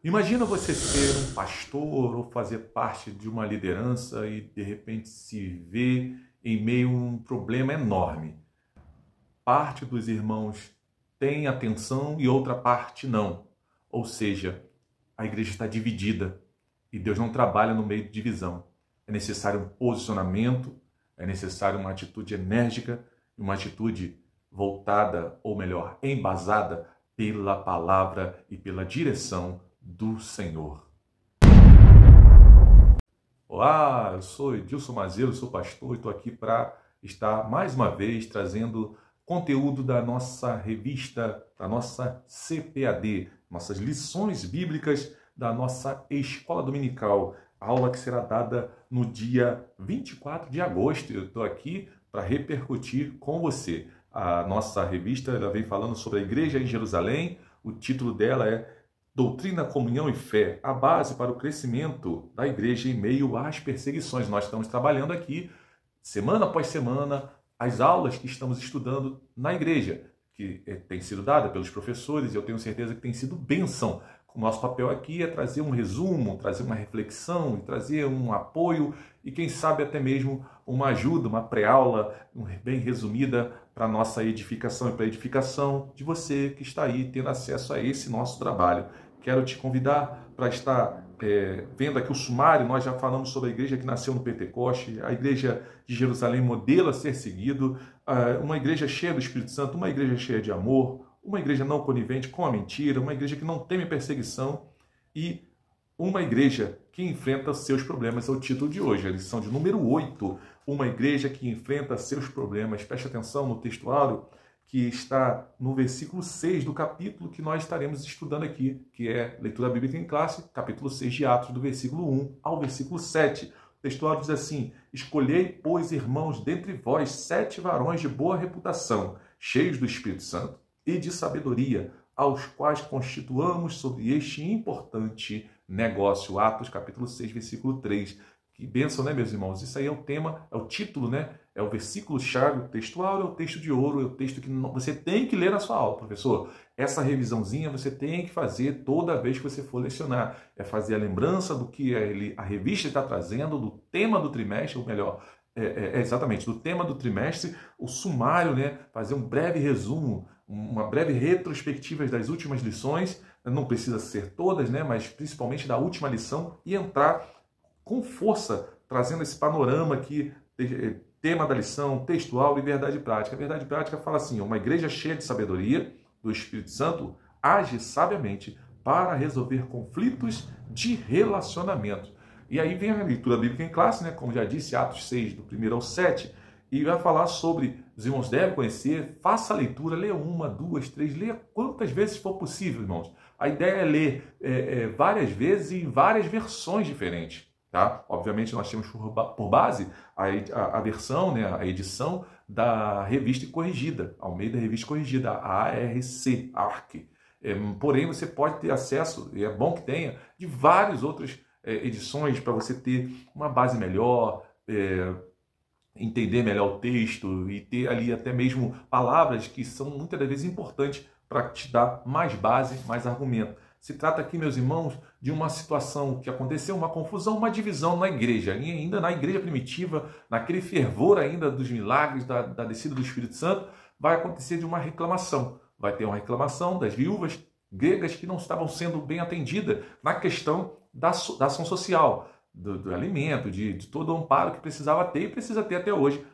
Imagina você ser um pastor ou fazer parte de uma liderança e de repente se ver em meio a um problema enorme. Parte dos irmãos tem atenção e outra parte não. Ou seja, a igreja está dividida e Deus não trabalha no meio de divisão. É necessário um posicionamento, é necessário uma atitude enérgica, uma atitude voltada, ou melhor, embasada pela palavra e pela direção do Senhor. Olá, eu sou Edilson Mazeiro, sou pastor e estou aqui para estar mais uma vez trazendo conteúdo da nossa revista, da nossa CPAD, nossas lições bíblicas da nossa escola dominical, aula que será dada no dia 24 de agosto. Eu estou aqui para repercutir com você. A nossa revista ela vem falando sobre a igreja em Jerusalém, o título dela é Doutrina, Comunhão e Fé, a base para o crescimento da igreja em meio às perseguições. Nós estamos trabalhando aqui, semana após semana, as aulas que estamos estudando na igreja, que tem sido dada pelos professores, e eu tenho certeza que tem sido bênção. O nosso papel aqui é trazer um resumo, trazer uma reflexão, trazer um apoio e, quem sabe, até mesmo uma ajuda, uma pré-aula bem resumida para a nossa edificação e para a edificação de você que está aí tendo acesso a esse nosso trabalho. Quero te convidar para estar vendo aqui o sumário. Nós já falamos sobre a igreja que nasceu no Pentecoste, a igreja de Jerusalém, modelo a ser seguido, uma igreja cheia do Espírito Santo, uma igreja cheia de amor, uma igreja não conivente com a mentira, uma igreja que não teme perseguição e uma igreja que enfrenta seus problemas. É o título de hoje, a lição de número 8, uma igreja que enfrenta seus problemas. Preste atenção no textuário que está no versículo 6 do capítulo que nós estaremos estudando aqui, que é Leitura Bíblica em Classe, capítulo 6 de Atos, do versículo 1 ao versículo 7. O textuário diz assim: Escolhei, pois, irmãos, dentre vós 7 varões de boa reputação, cheios do Espírito Santo e de sabedoria, aos quais constituamos sobre este importante negócio. Atos, capítulo 6, versículo 3. Que bênção, né, meus irmãos? Isso aí é o tema, é o título, né? É o versículo-chave, o textual, é o texto de ouro, é o texto que você tem que ler na sua aula, professor. Essa revisãozinha você tem que fazer toda vez que você for lecionar. É fazer a lembrança do que a revista está trazendo, do tema do trimestre, ou melhor, exatamente, do tema do trimestre, o sumário, né? Fazer um breve resumo, uma breve retrospectiva das últimas lições, não precisa ser todas, né? Mas principalmente da última lição, e entrar com força, trazendo esse panorama aqui, tema da lição, textual e verdade prática. A verdade prática fala assim: uma igreja cheia de sabedoria do Espírito Santo age sabiamente para resolver conflitos de relacionamento. E aí vem a leitura bíblica em classe, né? Como já disse, Atos 6, do 1 ao 7, e vai falar sobre, os irmãos devem conhecer, faça a leitura, leia 1, 2, 3, leia quantas vezes for possível, irmãos. A ideia é ler várias vezes e em várias versões diferentes. Tá? Obviamente nós temos por base a versão, né, a edição da Revista Corrigida, Almeida Revista Corrigida, a ARC. Porém, você pode ter acesso, e é bom que tenha, de várias outras edições para você ter uma base melhor, entender melhor o texto e ter ali até mesmo palavras que são muitas das vezes importantes para te dar mais base, mais argumento. Se trata aqui, meus irmãos, de uma situação que aconteceu, uma confusão, uma divisão na igreja, e ainda na igreja primitiva, naquele fervor ainda dos milagres, da descida do Espírito Santo, vai acontecer de uma reclamação. Vai ter uma reclamação das viúvas gregas que não estavam sendo bem atendidas na questão da ação social, do alimento, de todo o amparo que precisava ter e precisa ter até hoje,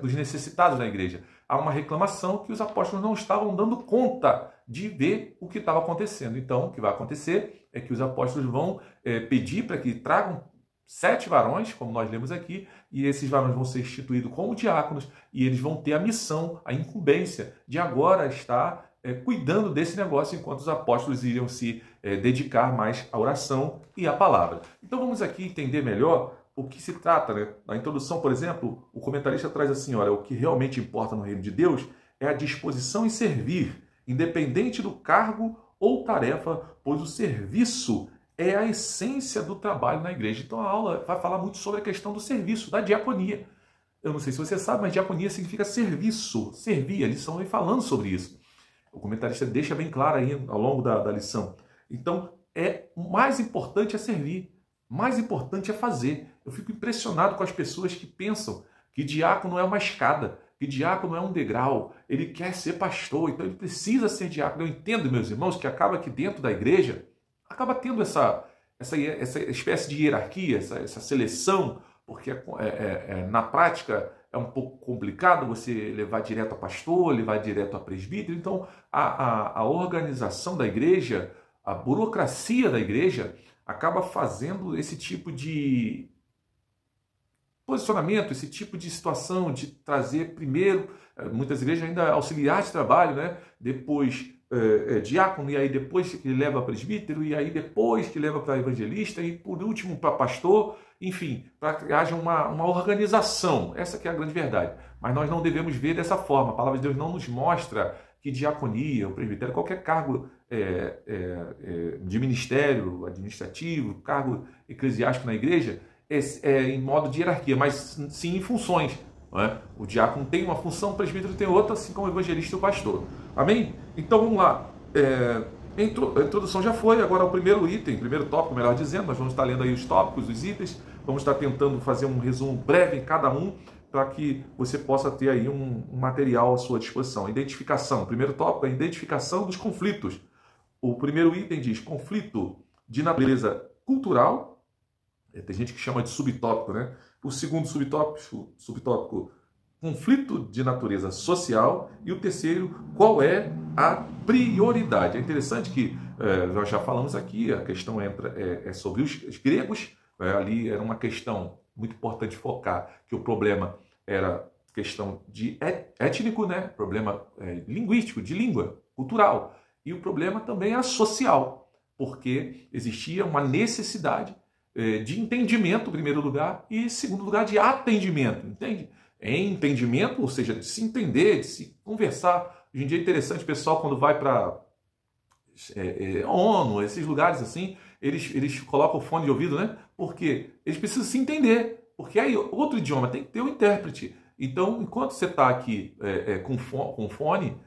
dos necessitados na igreja. Há uma reclamação que os apóstolos não estavam dando conta de ver o que estava acontecendo. Então, o que vai acontecer é que os apóstolos vão pedir para que tragam 7 varões, como nós lemos aqui, e esses varões vão ser instituídos como diáconos, e eles vão ter a missão, a incumbência de agora estar cuidando desse negócio, enquanto os apóstolos iriam se dedicar mais à oração e à palavra. Então vamos aqui entender melhor o que se trata, né? Na introdução, por exemplo, o comentarista traz assim: olha, o que realmente importa no reino de Deus é a disposição em servir, independente do cargo ou tarefa, pois o serviço é a essência do trabalho na igreja. Então a aula vai falar muito sobre a questão do serviço, da diaconia. Eu não sei se você sabe, mas diaconia significa serviço, servir. A lição vem falando sobre isso. O comentarista deixa bem claro aí ao longo da lição. Então, o mais importante é servir, o mais importante é fazer. Eu fico impressionado com as pessoas que pensam que diácono é uma escada, que diácono é um degrau, ele quer ser pastor, então ele precisa ser diácono. Eu entendo, meus irmãos, que acaba que dentro da igreja, acaba tendo essa espécie de hierarquia, essa seleção, porque na prática é um pouco complicado você levar direto a pastor, levar direto a presbítero. Então a organização da igreja, a burocracia da igreja acaba fazendo esse tipo de posicionamento, esse tipo de situação, de trazer primeiro, muitas igrejas ainda auxiliar de trabalho, né? Depois diácono, e aí depois que leva para presbítero, e aí depois que leva para evangelista, e por último para pastor, enfim, para que haja uma organização. Essa que é a grande verdade. Mas nós não devemos ver dessa forma. A palavra de Deus não nos mostra que diaconia, o presbitério, qualquer cargo de ministério administrativo, cargo eclesiástico na igreja, em modo de hierarquia, mas sim em funções. Não é? O diácono tem uma função, o presbítero tem outra, assim como o evangelista e o pastor. Amém? Então vamos lá. A introdução já foi, agora o primeiro item, primeiro tópico, melhor dizendo, nós vamos estar lendo aí os tópicos, os itens, vamos estar tentando fazer um resumo breve em cada um, para que você possa ter aí um material à sua disposição. Identificação. O primeiro tópico é a identificação dos conflitos. O primeiro item diz conflito de natureza cultural. Tem gente que chama de subtópico, né? O segundo subtópico, conflito de natureza social. E o terceiro, qual é a prioridade? É interessante que nós já falamos aqui, a questão é sobre os gregos. Ali era uma questão muito importante focar, que o problema era questão de étnico, né? Problema linguístico, de língua, cultural. E o problema também era social, porque existia uma necessidade de entendimento, em primeiro lugar, e em segundo lugar, de atendimento, entende? Entendimento, ou seja, de se entender, de se conversar. Hoje em dia é interessante, o pessoal, quando vai para ONU, esses lugares assim, eles colocam o fone de ouvido, né? Porque eles precisam se entender, porque aí outro idioma tem que ter um intérprete. Então, enquanto você está aqui com fone,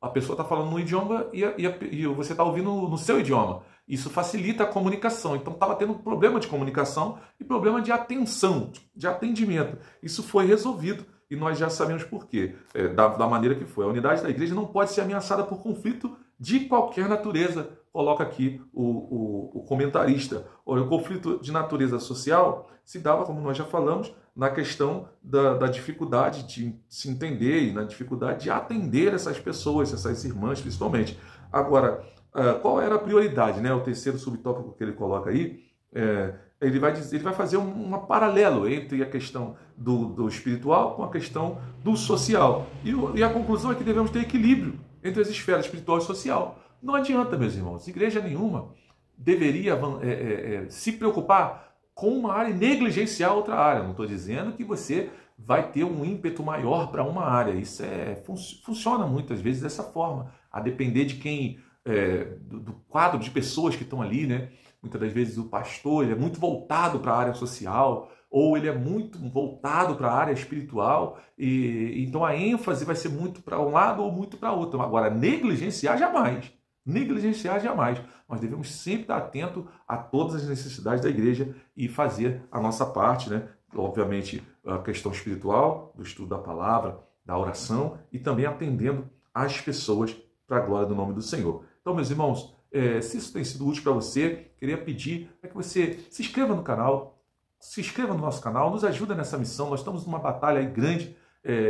a pessoa está falando no idioma e você está ouvindo no seu idioma. Isso facilita a comunicação. Então estava tendo problema de comunicação e problema de atenção, de atendimento. Isso foi resolvido e nós já sabemos por quê, da maneira que foi. A unidade da igreja não pode ser ameaçada por conflito de qualquer natureza. Coloca aqui o comentarista. O conflito de natureza social se dava, como nós já falamos, na questão da dificuldade de se entender e na dificuldade de atender essas pessoas, essas irmãs principalmente. Agora, qual era a prioridade, né? O terceiro subtópico que ele coloca aí, ele vai fazer um paralelo entre a questão do espiritual com a questão do social. E a conclusão é que devemos ter equilíbrio entre as esferas espiritual e social. Não adianta, meus irmãos, igreja nenhuma deveria se preocupar com uma área e negligenciar outra área. Não estou dizendo que você vai ter um ímpeto maior para uma área. Isso funciona muitas vezes dessa forma, a depender de quem... do quadro de pessoas que estão ali, né? Muitas das vezes o pastor ele é muito voltado para a área social, ou ele é muito voltado para a área espiritual, e então a ênfase vai ser muito para um lado ou muito para outro. Agora, negligenciar jamais. Negligenciar jamais. Nós devemos sempre estar atento a todas as necessidades da igreja e fazer a nossa parte, né? Obviamente, a questão espiritual, do estudo da palavra, da oração, e também atendendo as pessoas para a glória do nome do Senhor. Então, meus irmãos, se isso tem sido útil para você, queria pedir para que você se inscreva no canal, se inscreva no nosso canal, nos ajuda nessa missão. Nós estamos numa batalha aí grande.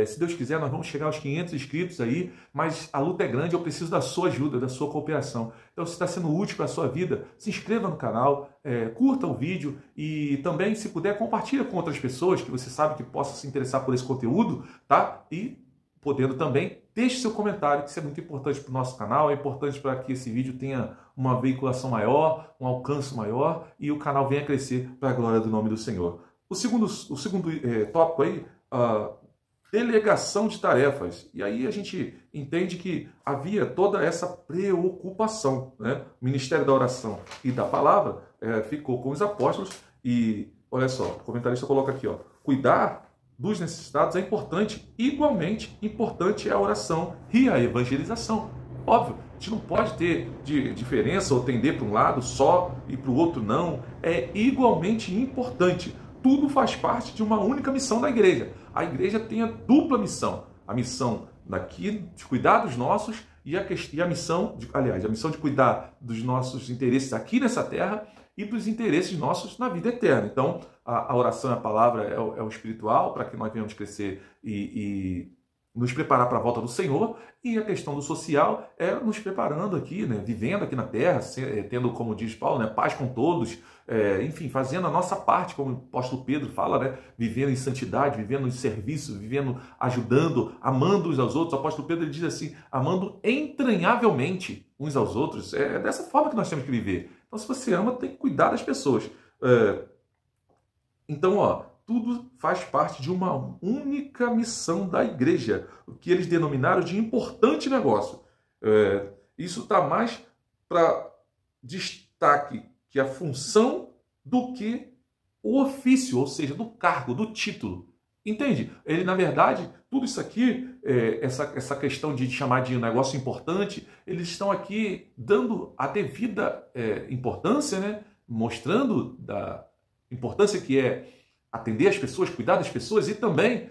Se Deus quiser, nós vamos chegar aos 500 inscritos aí, mas a luta é grande, eu preciso da sua ajuda, da sua cooperação. Então, se está sendo útil para a sua vida, se inscreva no canal, curta o vídeo e também, se puder, compartilha com outras pessoas que você sabe que possam se interessar por esse conteúdo, tá? E, podendo também, deixe seu comentário, que isso é muito importante para o nosso canal, é importante para que esse vídeo tenha uma veiculação maior, um alcance maior e o canal venha crescer para a glória do nome do Senhor. O segundo tópico aí, delegação de tarefas. E aí a gente entende que havia toda essa preocupação, né? O Ministério da Oração e da Palavra ficou com os apóstolos e, olha só, o comentarista coloca aqui, ó, cuidar dos necessitados é importante. Igualmente importante é a oração e a evangelização. Óbvio, A gente não pode ter diferença ou tender para um lado só e para o outro não. É igualmente importante. Tudo faz parte de uma única missão da igreja. A igreja tem a dupla missão. A missão daqui de cuidar dos nossos e a missão, a missão de cuidar dos nossos interesses aqui nessa terra e dos interesses nossos na vida eterna. Então, a oração e a palavra é o espiritual, para que nós venhamos crescer e nos preparar para a volta do Senhor, e a questão do social é nos preparando aqui, né, vivendo aqui na terra, tendo, como diz Paulo, né, paz com todos, enfim, fazendo a nossa parte, como o apóstolo Pedro fala, né, vivendo em santidade, vivendo em serviço, vivendo, ajudando, amando uns aos outros. O apóstolo Pedro ele diz assim, amando entranhavelmente uns aos outros. É dessa forma que nós temos que viver. Então, se você ama, tem que cuidar das pessoas. Então, tudo faz parte de uma única missão da igreja, o que eles denominaram de importante negócio. Isso está mais para destaque que a função do que o ofício, ou seja, do cargo, do título. Entende? Ele, na verdade, tudo isso aqui, essa questão de chamar de um negócio importante, eles estão aqui dando a devida importância, né? Mostrando da importância que é atender as pessoas, cuidar das pessoas e também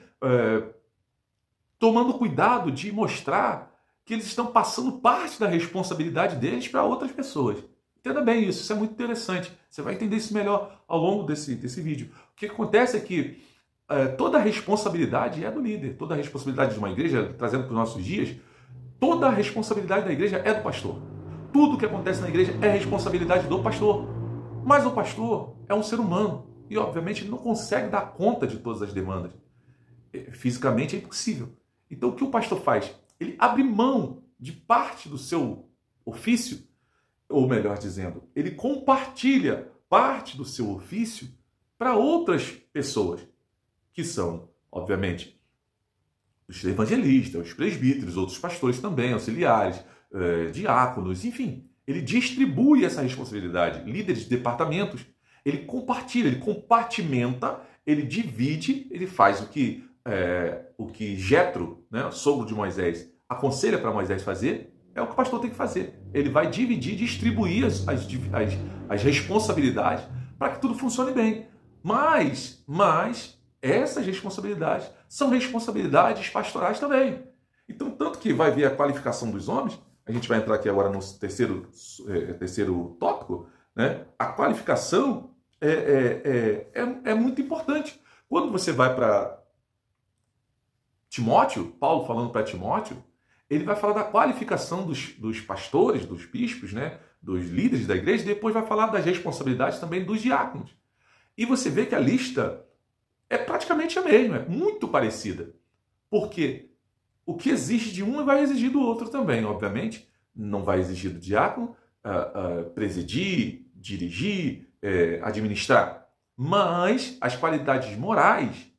tomando cuidado de mostrar que eles estão passando parte da responsabilidade deles para outras pessoas. Entenda bem isso é muito interessante. Você vai entender isso melhor ao longo desse vídeo. O que acontece é que toda a responsabilidade é do líder, toda a responsabilidade de uma igreja, trazendo para os nossos dias, toda a responsabilidade da igreja é do pastor. Tudo que acontece na igreja é responsabilidade do pastor. Mas o pastor é um ser humano. E, obviamente, ele não consegue dar conta de todas as demandas. Fisicamente é impossível. Então, o que o pastor faz? Ele abre mão de parte do seu ofício, ou melhor dizendo, ele compartilha parte do seu ofício para outras pessoas, que são, obviamente, os evangelistas, os presbíteros, outros pastores também, auxiliares, diáconos, enfim. Ele distribui essa responsabilidade, líderes de departamentos. Ele compartilha, ele compartimenta, ele divide, ele faz o que Jetro, né, sogro de Moisés, aconselha para Moisés fazer, é o que o pastor tem que fazer. Ele vai dividir, distribuir as responsabilidades para que tudo funcione bem. Mas essas responsabilidades são responsabilidades pastorais também. Então, tanto que vai ver a qualificação dos homens, a gente vai entrar aqui agora no terceiro tópico, né? A qualificação é muito importante. Quando você vai para Timóteo, Paulo falando para Timóteo, ele vai falar da qualificação dos pastores, dos bispos, né? Dos líderes da igreja, e depois vai falar das responsabilidades também dos diáconos. E você vê que a lista é praticamente a mesma, é muito parecida. Porque o que exige de um vai exigir do outro também, obviamente. Não vai exigir do diácono presidir, dirigir, administrar. Mas as qualidades morais,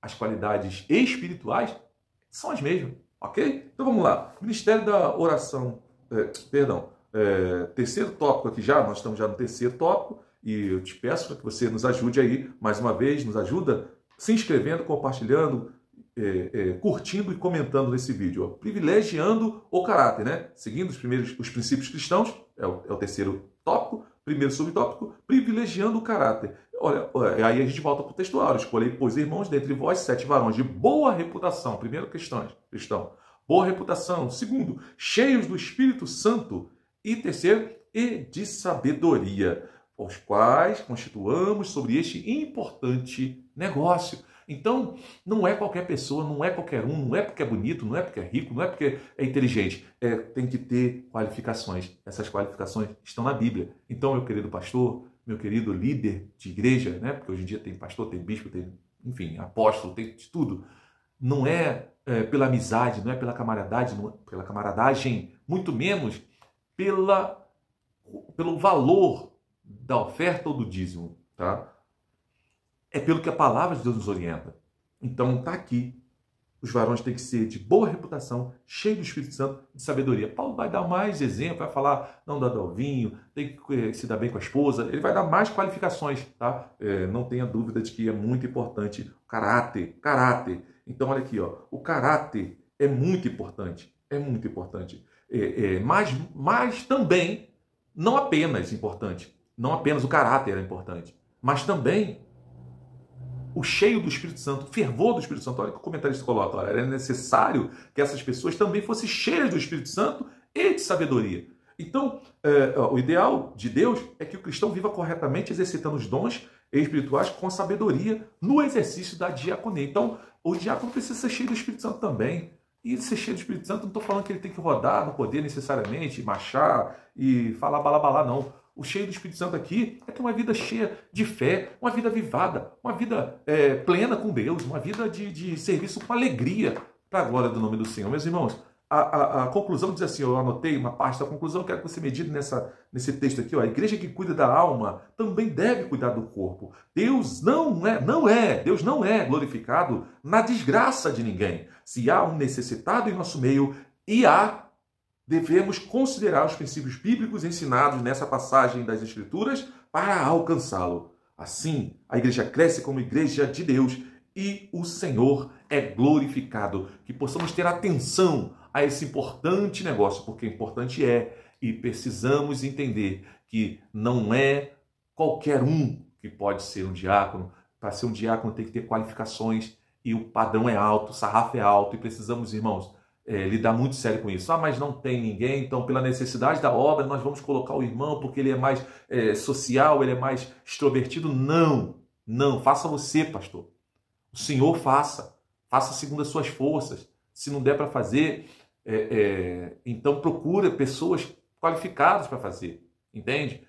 as qualidades espirituais são as mesmas, ok? Então vamos lá. Ministério da oração, terceiro tópico aqui já, nós estamos já no terceiro tópico, e eu te peço para que você nos ajude aí, mais uma vez, nos ajuda se inscrevendo, compartilhando, curtindo e comentando nesse vídeo, ó. Privilegiando o caráter, né? Seguindo os princípios cristãos, é o terceiro tópico. Primeiro subtópico, privilegiando o caráter. Olha, aí a gente volta para o textuário. Escolhei, pois, irmãos, dentre vós 7 varões de boa reputação. Primeiro cristão, boa reputação. Segundo, cheios do Espírito Santo. E terceiro, e de sabedoria, os quais constituamos sobre este importante negócio. Então, não é qualquer pessoa, não é qualquer um, não é porque é bonito, não é porque é rico, não é porque é inteligente. Tem que ter qualificações. Essas qualificações estão na Bíblia. Então, meu querido pastor, meu querido líder de igreja, né? Porque hoje em dia tem pastor, tem bispo, tem, enfim, apóstolo, tem de tudo. Não é pela amizade, não é pela camaradagem, pela camaradagem, muito menos pelo valor da oferta ou do dízimo, tá? É pelo que a palavra de Deus nos orienta. Então está aqui. Os varões têm que ser de boa reputação, cheios do Espírito Santo, de sabedoria. Paulo vai dar mais exemplo, vai falar, não dá ao vinho, tem que se dar bem com a esposa. Ele vai dar mais qualificações, tá? Não tenha dúvida de que é muito importante o caráter. Caráter. Então olha aqui, ó, o caráter é muito importante. É muito importante. mas também, não apenas importante, não apenas o caráter é importante, mas também o cheio do Espírito Santo, o fervor do Espírito Santo. Olha o que o comentarista coloca, olha, era necessário que essas pessoas também fossem cheias do Espírito Santo e de sabedoria. Então, o ideal de Deus é que o cristão viva corretamente, exercitando os dons espirituais com sabedoria no exercício da diaconia. Então, o diácono precisa ser cheio do Espírito Santo também. E ser cheio do Espírito Santo, não estou falando que ele tem que rodar no poder necessariamente, marchar e falar balabalá, não. O cheio do Espírito Santo aqui é ter uma vida cheia de fé, uma vida avivada, uma vida plena com Deus, uma vida de serviço com alegria para a glória do nome do Senhor. Meus irmãos, a conclusão diz assim, eu anotei uma parte da conclusão, quero que você medite nesse texto aqui. Ó, a igreja que cuida da alma também deve cuidar do corpo. Deus não é glorificado na desgraça de ninguém. Se há um necessitado em nosso meio, devemos considerar os princípios bíblicos ensinados nessa passagem das Escrituras para alcançá-lo. Assim, a igreja cresce como igreja de Deus e o Senhor é glorificado. Que possamos ter atenção a esse importante negócio, porque importante é, e precisamos entender que não é qualquer um que pode ser um diácono. Para ser um diácono tem que ter qualificações e o padrão é alto, o sarrafo é alto e precisamos, irmãos, lidar muito sério com isso. Mas não tem ninguém, então pela necessidade da obra nós vamos colocar o irmão porque ele é mais social, ele é mais extrovertido. Não, faça você, pastor. O Senhor faça segundo as suas forças. Se não der para fazer, então procura pessoas qualificadas para fazer, entende?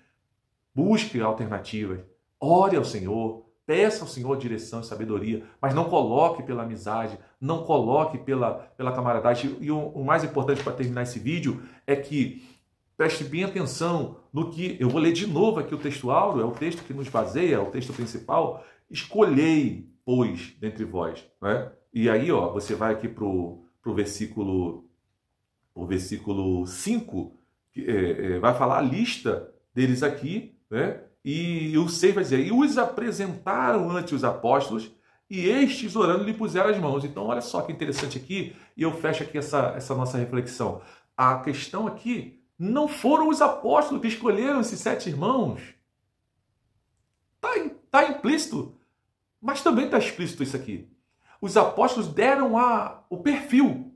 Busque alternativas, ore ao Senhor, peça ao Senhor direção e sabedoria, mas não coloque pela amizade, não coloque pela camaradagem. E o mais importante para terminar esse vídeo é que preste bem atenção no que, eu vou ler de novo aqui o texto áureo, é o texto que nos baseia, é o texto principal. Escolhei, pois, dentre vós, né? E aí, ó, você vai aqui pro versículo 5, vai falar a lista deles aqui, né? E o 6 vai dizer, e os apresentaram ante os apóstolos, e estes, orando, lhe puseram as mãos. Então, olha só que interessante aqui, e eu fecho aqui essa nossa reflexão. A questão aqui, não foram os apóstolos que escolheram esses 7 irmãos. Está implícito, mas também está explícito isso aqui. Os apóstolos deram o perfil.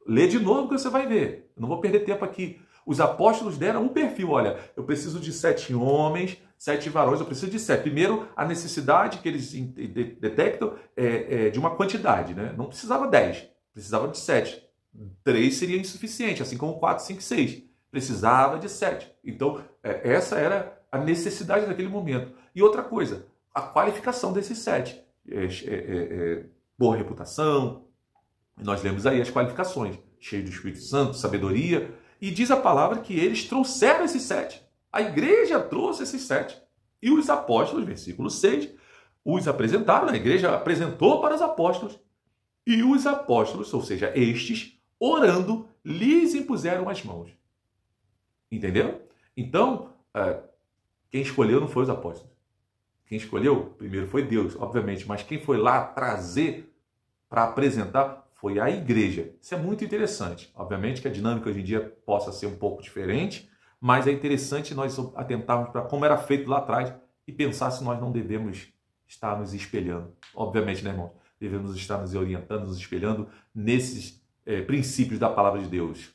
Lê de novo que você vai ver. Eu não vou perder tempo aqui. Os apóstolos deram um perfil. Olha, eu preciso de 7 homens, 7 varões, eu preciso de 7. Primeiro, a necessidade que eles detectam de uma quantidade, né? Não precisava 10, precisava de 7. 3 seria insuficiente, assim como 4, 5, 6. Precisava de 7. Então, essa era a necessidade daquele momento. E outra coisa, a qualificação desses 7. Boa reputação. Nós lemos aí as qualificações. Cheio do Espírito Santo, sabedoria. E diz a palavra que eles trouxeram esses 7. A igreja trouxe esses 7. E os apóstolos, versículo 6, os apresentaram. A igreja apresentou para os apóstolos. E os apóstolos, ou seja, estes, orando, lhes impuseram as mãos. Entendeu? Então, quem escolheu não foi os apóstolos. Quem escolheu, primeiro foi Deus, obviamente. Mas quem foi lá trazer, para apresentar, foi a igreja. Isso é muito interessante. Obviamente que a dinâmica hoje em dia possa ser um pouco diferente, mas é interessante nós atentarmos para como era feito lá atrás e pensar se nós não devemos estar nos espelhando. Obviamente, né, irmãos? Devemos estar nos orientando, nos espelhando nesses princípios da palavra de Deus.